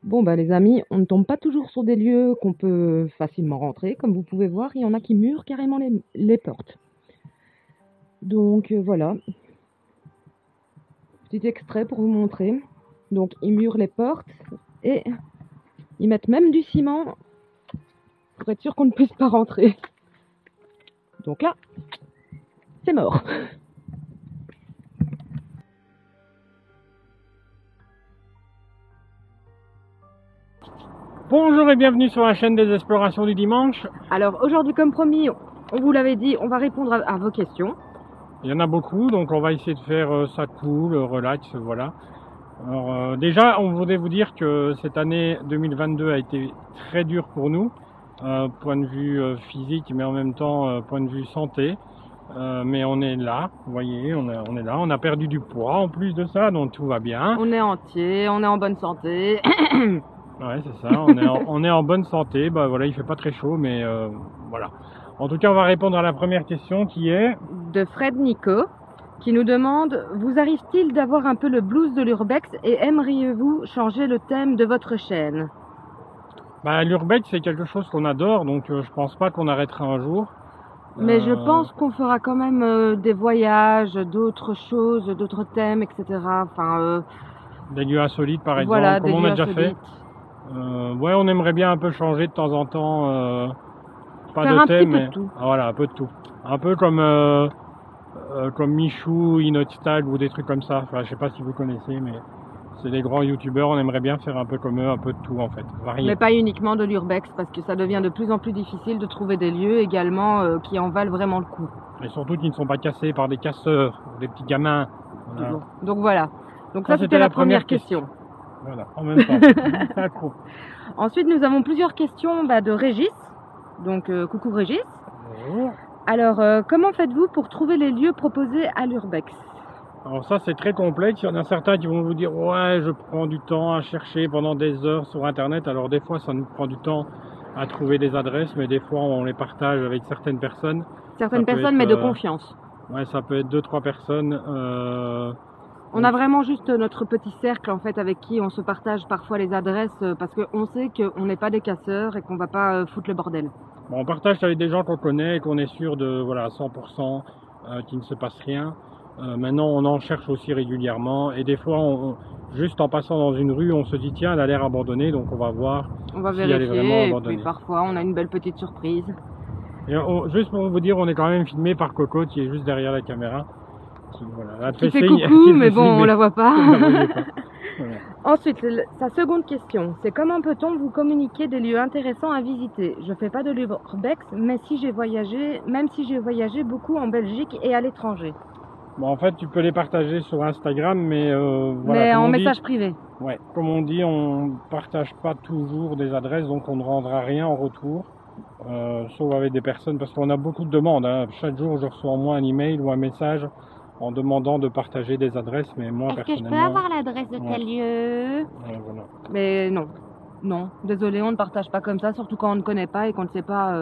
Bon, bah, les amis, on ne tombe pas toujours sur des lieux qu'on peut facilement rentrer. Comme vous pouvez voir, il y en a qui murent carrément les portes. Donc voilà, petit extrait pour vous montrer. Donc ils murent les portes et ils mettent même du ciment pour être sûr qu'on ne puisse pas rentrer. Donc là, c'est mort. Bonjour et bienvenue sur la chaîne des explorations du dimanche. Alors aujourd'hui, comme promis, on vous l'avait dit, on va répondre à vos questions. Il y en a beaucoup, donc on va essayer de faire ça cool, relax, voilà. Alors déjà, on voudrait vous dire que cette année 2022 a été très dure pour nous, point de vue physique, mais en même temps point de vue santé. Mais on est là, vous voyez, on est là. On a perdu du poids en plus de ça, donc tout va bien. On est entier, on est en bonne santé. Ouais, c'est ça, on est en bonne santé. Bah voilà, il fait pas très chaud, mais voilà. En tout cas, on va répondre à la première question qui est... De Fred Nico, qui nous demande: vous arrive-t-il d'avoir un peu le blues de l'urbex et aimeriez-vous changer le thème de votre chaîne? Bah, l'urbex, c'est quelque chose qu'on adore, donc je pense pas qu'on arrêtera un jour. Mais je pense qu'on fera quand même des voyages, d'autres choses, d'autres thèmes, etc. Enfin, des lieux insolites, par exemple, voilà, comme des on lieux a déjà insolites. fait. Ouais, on aimerait bien un peu changer de temps en temps. Pas Faire de un thème, petit peu mais de tout. voilà, un peu de tout. Un peu comme Michou, Inotstag ou des trucs comme ça. Enfin, je sais pas si vous connaissez, mais c'est des grands youtubeurs. On aimerait bien faire un peu comme eux, un peu de tout en fait, varié. Mais pas uniquement de l'urbex, parce que ça devient de plus en plus difficile de trouver des lieux également qui en valent vraiment le coup. Et surtout qui ne sont pas cassés par des casseurs, des petits gamins. Voilà. Donc voilà. Donc ça c'était la première question. Voilà, en même temps. Ensuite, nous avons plusieurs questions de Régis. Donc coucou Régis. Bonjour. Alors, comment faites-vous pour trouver les lieux proposés à l'urbex? Alors ça, c'est très complexe. Il y en a certains qui vont vous dire « Ouais, je prends du temps à chercher pendant des heures sur Internet. » Alors des fois, ça nous prend du temps à trouver des adresses, mais des fois, on les partage avec certaines personnes. Certaines personnes, mais de confiance. Ouais, ça peut être 2-3 personnes. On a vraiment juste notre petit cercle en fait avec qui on se partage parfois les adresses parce qu'on sait qu'on n'est pas des casseurs et qu'on va pas foutre le bordel. Bon, on partage avec des gens qu'on connaît et qu'on est sûr de voilà 100% qu'il ne se passe rien. Maintenant, on en cherche aussi régulièrement et des fois, juste en passant dans une rue, on se dit tiens, elle a l'air abandonnée, donc on va voir on va si elle est vraiment abandonnée. Et puis parfois, on a une belle petite surprise. Et juste pour vous dire, on est quand même filmé par Coco qui est juste derrière la caméra. Qui fait coucou, mais bon, on la voit pas. Voilà. Ensuite, sa seconde question, c'est comment peut-on vous communiquer des lieux intéressants à visiter? Je fais pas de l'urbex, mais si j'ai voyagé, même si j'ai voyagé beaucoup en Belgique et à l'étranger. Bon, en fait, tu peux les partager sur Instagram, mais voilà. Mais en message privé. Ouais, comme on dit, on partage pas toujours des adresses, donc on ne rendra rien en retour, sauf avec des personnes, parce qu'on a beaucoup de demandes. Hein. Chaque jour, je reçois au moins un email ou un message en demandant de partager des adresses, mais moi personnellement... Est-ce que je peux avoir l'adresse de tel lieu? Voilà. Mais non, non, désolé, on ne partage pas comme ça, surtout quand on ne connaît pas et qu'on ne sait pas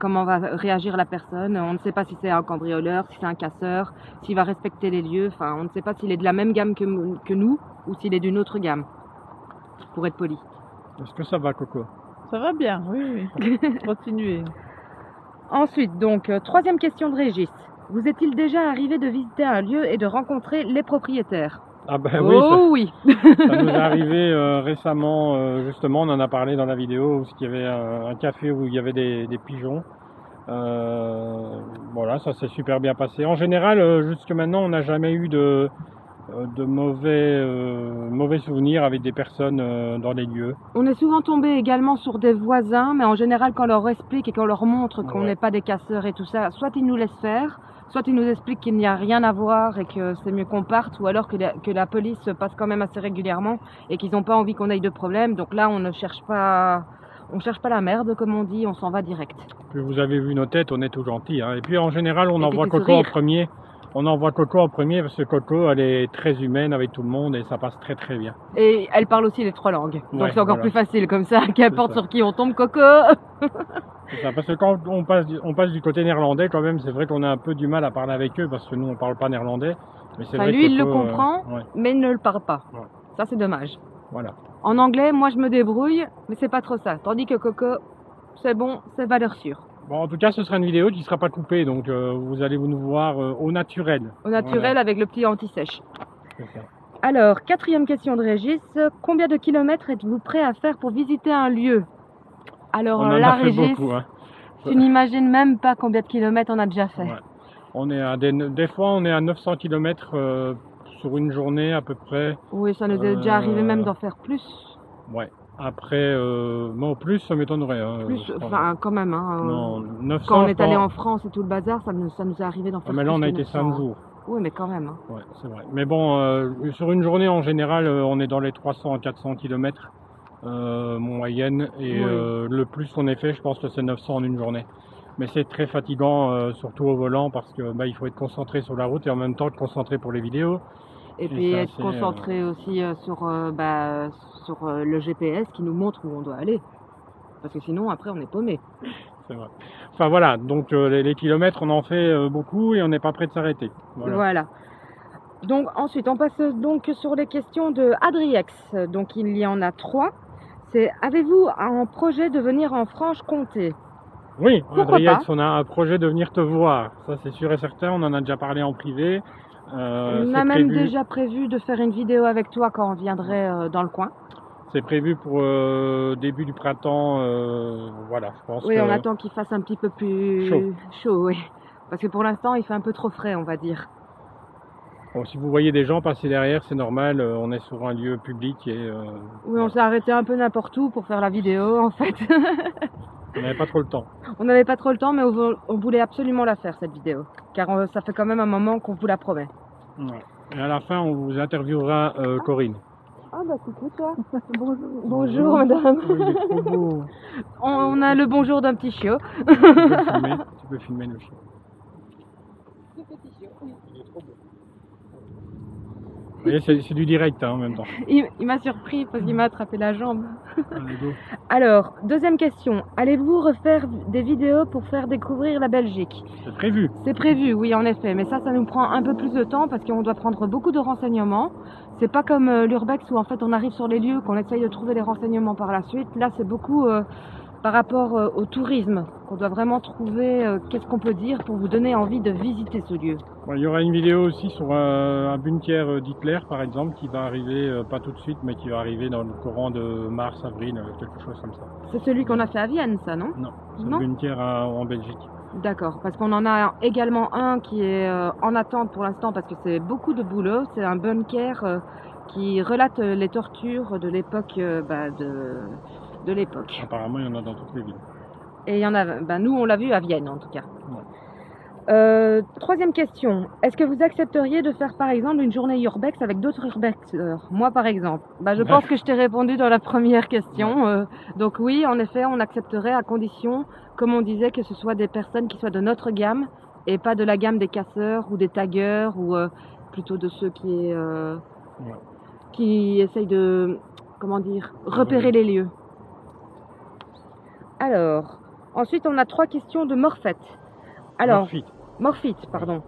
comment va réagir la personne. On ne sait pas si c'est un cambrioleur, si c'est un casseur, s'il va respecter les lieux. Enfin, on ne sait pas s'il est de la même gamme que nous ou s'il est d'une autre gamme, pour être poli. Est-ce que ça va, Coco? Ça va bien, oui. Continuez. Ensuite, donc, troisième question de Régis. Vous est-il déjà arrivé de visiter un lieu et de rencontrer les propriétaires? Ah ben oui, oui. Ça nous est arrivé récemment, justement, on en a parlé dans la vidéo, où il y avait un café où il y avait des pigeons. Voilà, ça s'est super bien passé. En général, jusque maintenant, on n'a jamais eu de mauvais souvenirs avec des personnes dans les lieux. On est souvent tombé également sur des voisins, mais en général, quand on leur explique et qu'on leur montre qu'on n'est pas des casseurs et tout ça, soit ils nous laissent faire, soit ils nous expliquent qu'il n'y a rien à voir et que c'est mieux qu'on parte, ou alors que la police passe quand même assez régulièrement et qu'ils n'ont pas envie qu'on ait de problème. Donc là, on cherche pas la merde, comme on dit, on s'en va direct. Puis vous avez vu nos têtes, on est tout gentils. Hein. Et puis en général, on envoie Coco en premier. On envoie Coco en premier parce que Coco, elle est très humaine avec tout le monde et ça passe très très bien. Et elle parle aussi les 3 langues. Donc c'est encore plus facile comme ça, qu'importe sur qui on tombe, Coco. C'est ça, parce que quand on passe du côté néerlandais, quand même, c'est vrai qu'on a un peu du mal à parler avec eux parce que nous, on parle pas néerlandais. Mais c'est vrai lui, que Coco, il le comprend, mais il ne le parle pas. Ouais. Ça, c'est dommage. Voilà. En anglais, moi je me débrouille, mais c'est pas trop ça. Tandis que Coco, c'est bon, c'est valeur sûre. Bon, en tout cas, ce sera une vidéo qui ne sera pas coupée, donc vous allez nous voir au naturel. Au naturel, Voilà. avec le petit anti-sèche. C'est ça. Alors, 4e question de Régis. Combien de kilomètres êtes-vous prêt à faire pour visiter un lieu? Alors On en là, a fait Régis, beaucoup. Hein. tu n'imagines même pas combien de kilomètres on a déjà fait. Ouais. On est à des fois, on est à 900 km sur une journée à peu près. Oui, ça nous est déjà arrivé même d'en faire plus. Ouais. Après, non, plus, ça m'étonnerait. Hein, Plus, enfin, quand même. Hein, non, 900, quand on est allé je pense. en France et tout le bazar, ça nous est arrivé d'en faire Ah, mais plus là, on a que été 900, 5 jours. Oui, mais quand même. Hein. Ouais, c'est vrai. Mais bon, sur une journée, en général, on est dans les 300 à 400 km moyenne. Et Oui. le plus qu'on ait fait, je pense que c'est 900 en une journée. Mais c'est très fatigant, surtout au volant, parce que il faut être concentré sur la route et en même temps être concentré pour les vidéos. Et puis c'est être assez, concentré aussi sur le GPS qui nous montre où on doit aller. Parce que sinon, après, on est paumé. C'est vrai. Enfin voilà, donc les kilomètres, on en fait beaucoup et on n'est pas prêt de s'arrêter. Voilà. Donc ensuite, on passe donc sur les questions de Adriex. Donc il y en a 3. C'est, avez-vous un projet de venir en Franche-Comté? Oui, Pourquoi Adriex, pas? on a un projet de venir te voir. Ça, c'est sûr et certain. On en a déjà parlé en privé. On C'est a même prévu. déjà prévu de faire une vidéo avec toi quand on viendrait dans le coin. C'est prévu pour début du printemps. Voilà, je pense. Oui, que... on attend qu'il fasse un petit peu plus chaud, oui. Parce que pour l'instant, il fait un peu trop frais, on va dire. Bon, si vous voyez des gens passer derrière, c'est normal. On est sur un lieu public et. Oui, on s'est arrêté un peu n'importe où pour faire la vidéo, en fait. On n'avait pas trop le temps. On n'avait pas trop le temps, mais on voulait absolument la faire, cette vidéo. Car ça fait quand même un moment qu'on vous la promet. Ouais. Et à la fin, on vous interviewera Corinne. Ah bah coucou toi. Bonjour madame. Oh, il est trop beau. On a le bonjour d'un petit chiot. Tu peux filmer le chien. Il est trop beau. Vous voyez, c'est du direct hein, en même temps. Il m'a surpris parce qu'il m'a attrapé la jambe. Allez, go. Alors, 2e question. Allez-vous refaire des vidéos pour faire découvrir la Belgique? C'est prévu. C'est prévu, oui, en effet. Mais ça nous prend un peu plus de temps parce qu'on doit prendre beaucoup de renseignements. C'est pas comme l'Urbex où en fait on arrive sur les lieux, qu'on essaye de trouver les renseignements par la suite. Là, c'est beaucoup par rapport au tourisme qu'on doit vraiment trouver qu'est-ce qu'on peut dire pour vous donner envie de visiter ce lieu. Bon, il y aura une vidéo aussi sur un bunker d'Hitler par exemple qui va arriver, pas tout de suite, mais qui va arriver dans le courant de mars, avril, quelque chose comme ça. C'est celui qu'on a fait à Vienne, ça, non? Non, c'est Non le bunker en Belgique. D'accord, parce qu'on en a également un qui est en attente pour l'instant parce que c'est beaucoup de boulot. C'est un bunker qui relate les tortures de l'époque de l'époque. Apparemment, il y en a dans toutes les villes. Et il y en a, nous on l'a vu à Vienne en tout cas. Ouais. 3e question, est-ce que vous accepteriez de faire par exemple une journée Urbex avec d'autres Urbexeurs? Moi par exemple. Je pense que je t'ai répondu dans la première question. Donc oui, en effet, on accepterait à condition, comme on disait, que ce soit des personnes qui soient de notre gamme et pas de la gamme des casseurs ou des taggers ou plutôt de ceux qui essayent de, repérer les lieux. Alors, ensuite on a 3 questions de Morphette. Alors, Morphite, pardon.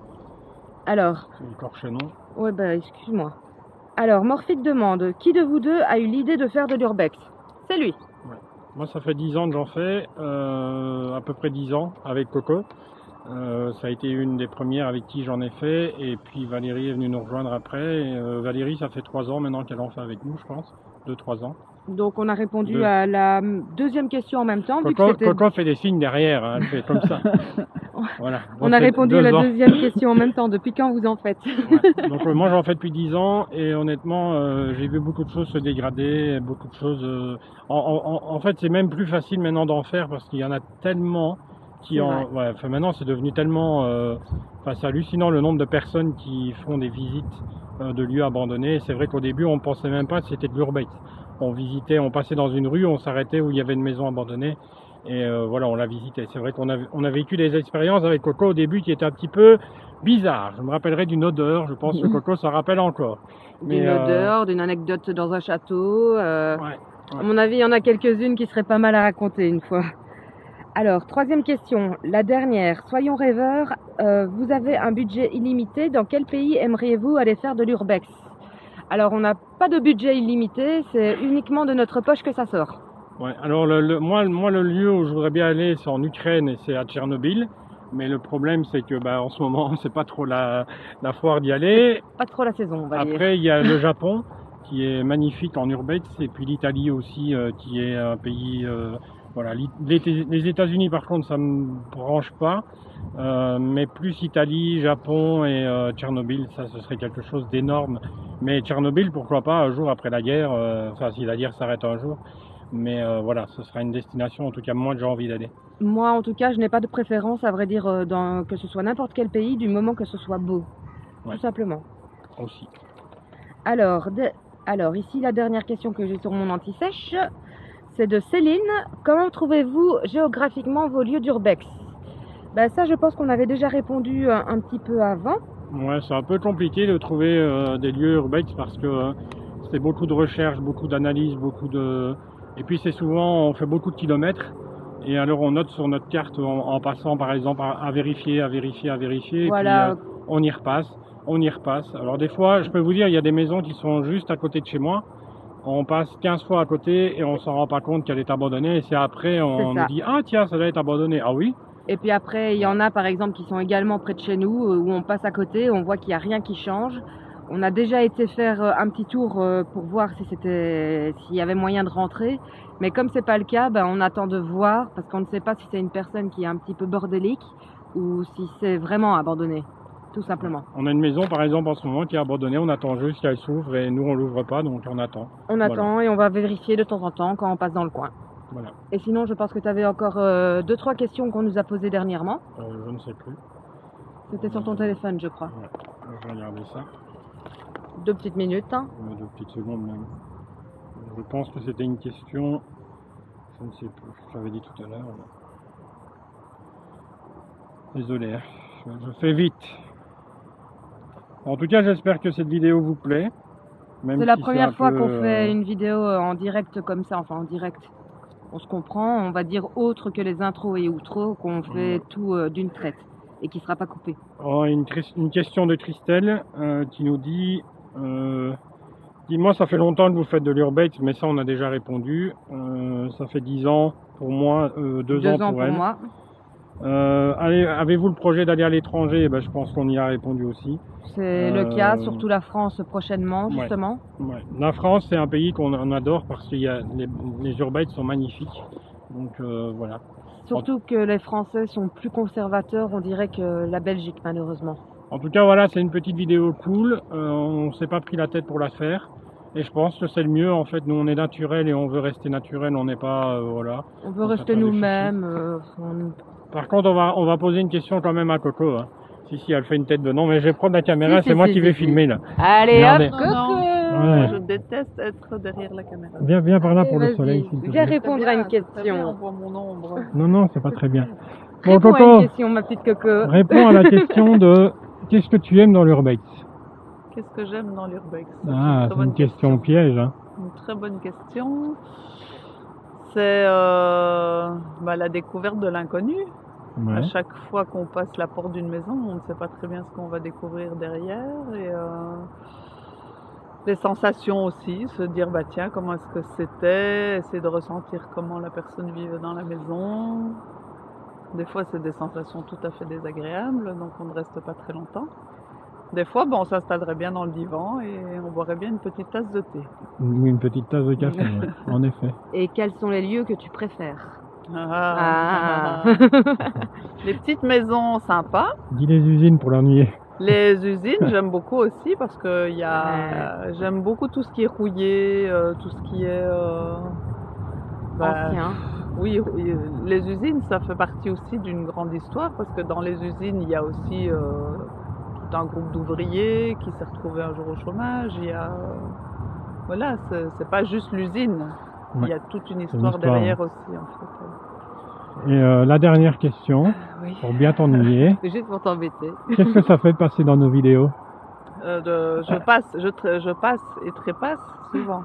Alors. C'est l'écorchenon. Ouais, excuse-moi. Alors, Morphite demande, qui de vous deux a eu l'idée de faire de l'Urbex? C'est lui. Ouais. Moi, ça fait 10 ans que j'en fais, à peu près 10 ans, avec Coco. Ça a été une des premières avec qui j'en ai fait, et puis Valérie est venue nous rejoindre après. Et, Valérie, ça fait 3 ans maintenant qu'elle en fait avec nous, je pense. 2-3 ans. Donc on a répondu à la 2e question en même temps. Coco fait des signes derrière, hein, elle fait comme ça. Voilà. On a répondu à la 2e question en même temps. Depuis quand vous en faites? Ouais. Donc moi j'en fais depuis 10 ans et honnêtement j'ai vu beaucoup de choses se dégrader, beaucoup de choses... En fait c'est même plus facile maintenant d'en faire parce qu'il y en a tellement qui maintenant c'est devenu tellement... c'est hallucinant le nombre de personnes qui font des visites de lieux abandonnés. C'est vrai qu'au début on ne pensait même pas que c'était de l'urbex. On passait dans une rue, on s'arrêtait où il y avait une maison abandonnée et voilà, on la visitait. C'est vrai qu'on a vécu des expériences avec Coco au début qui étaient un petit peu bizarres. Je me rappellerai d'une odeur, je pense que Coco s'en rappelle encore. D'une odeur, d'une anecdote dans un château. À mon avis, il y en a quelques-unes qui seraient pas mal à raconter une fois. Alors, 3e question, la dernière. Soyons rêveurs, vous avez un budget illimité. Dans quel pays aimeriez-vous aller faire de l'Urbex? Alors, on n'a pas de budget illimité, c'est uniquement de notre poche que ça sort. Ouais, alors moi, le lieu où je voudrais bien aller, c'est en Ukraine et c'est à Tchernobyl. Mais le problème, c'est que en ce moment, c'est pas trop la foire d'y aller. Pas trop la saison, on va dire. Après, il y a le Japon, qui est magnifique en urbex, et puis l'Italie aussi, qui est un pays... voilà, les États-Unis, par contre, ça me branche pas. Mais plus Italie, Japon et Tchernobyl, ça, ce serait quelque chose d'énorme. Mais Tchernobyl, pourquoi pas, un jour après la guerre, enfin, si la guerre s'arrête un jour. Mais voilà, ce sera une destination, en tout cas, moi, j'ai envie d'aller. Moi, en tout cas, je n'ai pas de préférence, à vrai dire, que ce soit n'importe quel pays, du moment que ce soit beau. Ouais. Tout simplement. Aussi. Alors, ici, la dernière question que j'ai sur mon anti-sèche, c'est de Céline. Comment trouvez-vous géographiquement vos lieux d'urbex? Ça, je pense qu'on avait déjà répondu un petit peu avant. Ouais, c'est un peu compliqué de trouver des lieux urbex parce que c'est beaucoup de recherches, beaucoup d'analyses, et puis c'est souvent, on fait beaucoup de kilomètres. Et alors on note sur notre carte en passant par exemple à vérifier, Voilà. Et puis on y repasse. Alors des fois, je peux vous dire, il y a des maisons qui sont juste à côté de chez moi. On passe 15 fois à côté et on s'en rend pas compte qu'elle est abandonnée. Et c'est après, on nous dit, ah tiens, ça doit être abandonné. Ah oui. Et puis après, il y en a par exemple qui sont également près de chez nous, où on passe à côté, on voit qu'il n'y a rien qui change. On a déjà été faire un petit tour pour voir s'il y avait moyen de rentrer. Mais comme c'est pas le cas, on attend de voir parce qu'on ne sait pas si c'est une personne qui est un petit peu bordélique ou si c'est vraiment abandonné, tout simplement. On a une maison par exemple en ce moment qui est abandonnée, on attend juste qu'elle s'ouvre et nous on l'ouvre pas, donc on attend. On attend et on va vérifier de temps en temps quand on passe dans le coin. Voilà. Et sinon, je pense que tu avais encore 2-3 questions qu'on nous a posées dernièrement. Je ne sais plus. C'était sur ton téléphone, je crois. Ouais, je vais regarder ça. 2 petites minutes. Hein. 2 petites secondes même. Je pense que c'était une question, je ne sais plus, j'avais dit tout à l'heure. Désolé, je fais vite. En tout cas, j'espère que cette vidéo vous plaît. C'est la première fois qu'on fait une vidéo en direct comme ça, enfin en direct. On se comprend, on va dire autre que les intros et outros, qu'on fait tout d'une traite et qui ne sera pas coupé. Oh, une question de Christelle qui nous dit... Dis-moi, ça fait longtemps que vous faites de l'urbex, mais ça on a déjà répondu. Ça fait 10 ans pour moi, 2 ans pour elle. Moi. Avez-vous le projet d'aller à l'étranger? Je pense qu'on y a répondu aussi. C'est le cas, surtout la France prochainement, justement. Ouais. La France, c'est un pays qu'on adore parce que les urbex sont magnifiques. Donc voilà. Surtout que les Français sont plus conservateurs, on dirait, que la Belgique, malheureusement. En tout cas, voilà, c'est une petite vidéo cool. On s'est pas pris la tête pour la faire. Et je pense que c'est le mieux. En fait, nous, on est naturel et on veut rester naturel. On n'est pas, voilà. On veut rester nous-mêmes. Par contre, on va poser une question quand même à Coco. Hein. Si, elle fait une tête de non, mais je vais prendre la caméra. C'est moi qui vais filmer là. Allez, regardez. hop, Coco. Ouais. Je déteste être derrière la caméra. Viens par là pour le soleil. Viens répondre à une question. On voit mon ombre. Non, c'est pas très bien. Bon, Coco, à une question, ma petite Coco. Réponds à la question de qu'est-ce que tu aimes dans l'urbex? Qu'est-ce que j'aime dans l'urbex? C'est une question piège. Hein. Une très bonne question. C'est la découverte de l'inconnu. Ouais. À chaque fois qu'on passe la porte d'une maison, on ne sait pas très bien ce qu'on va découvrir derrière. Et les sensations aussi, se dire tiens, comment est-ce que c'était, essayer de ressentir comment la personne vivait dans la maison. Des fois, c'est des sensations tout à fait désagréables, donc on ne reste pas très longtemps. Des fois, on s'installerait bien dans le divan et on boirait bien une petite tasse de thé. Oui, une petite tasse de café, ouais, en effet. Et quels sont les lieux que tu préfères? Les petites maisons sympas. Dis les usines pour l'ennuyer. Les usines, j'aime beaucoup aussi parce que j'aime beaucoup tout ce qui est rouillé, tout ce qui est... ancien. Oui, les usines, ça fait partie aussi d'une grande histoire parce que dans les usines, il y a aussi tout un groupe d'ouvriers qui s'est retrouvé un jour au chômage. Il y a, voilà, c'est pas juste l'usine. Il y a toute une histoire derrière aussi, en fait. Et la dernière question, pour bien t'ennuyer. C'est juste pour t'embêter. Qu'est-ce que ça fait de passer dans nos vidéos? Je passe et trépasse souvent.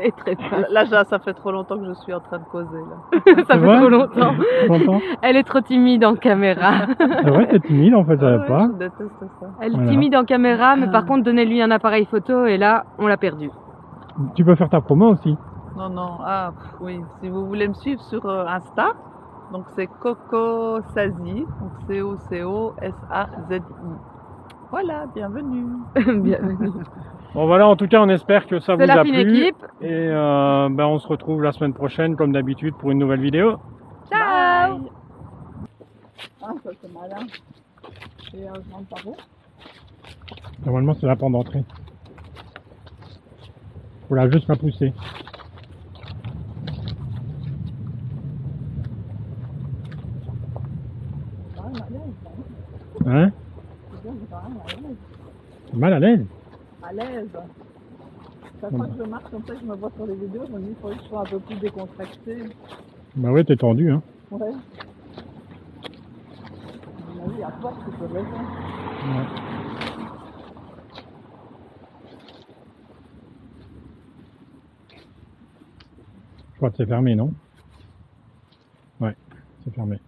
Et très proche. Là, ça fait trop longtemps que je suis en train de causer. Là. Ça C'est fait vrai trop longtemps. Longtemps Elle est trop timide en caméra. C'est vrai, t'es timide en fait, ça va Ouais, pas. je déteste ça. Elle est Voilà. timide en caméra, mais par contre, donnez-lui un appareil photo et là, on l'a perdu. Tu peux faire ta promo aussi. Non, non, oui. Si vous voulez me suivre sur Insta, donc c'est Coco Sazi, donc COCOSAZI. Voilà, bienvenue. Bienvenue. Bon voilà, en tout cas, on espère que ça vous C'est la a fine plu. équipe. Et on se retrouve la semaine prochaine, comme d'habitude, pour une nouvelle vidéo. Ciao. Bye. Ah, ça c'est malin. Et je rentre par où? Normalement, c'est la porte d'entrée. Faut la juste la pousser. Hein? T'es mal à l'aise? À l'aise. Chaque fois que je marche comme ça, que je me vois sur les vidéos, je me dis qu'il faudrait que je sois un peu plus décontractée. Bah ouais, t'es tendu, hein. Ouais. À mon avis, à toi, tu peux raison. Ouais. Je crois que c'est fermé, non? Ouais, c'est fermé.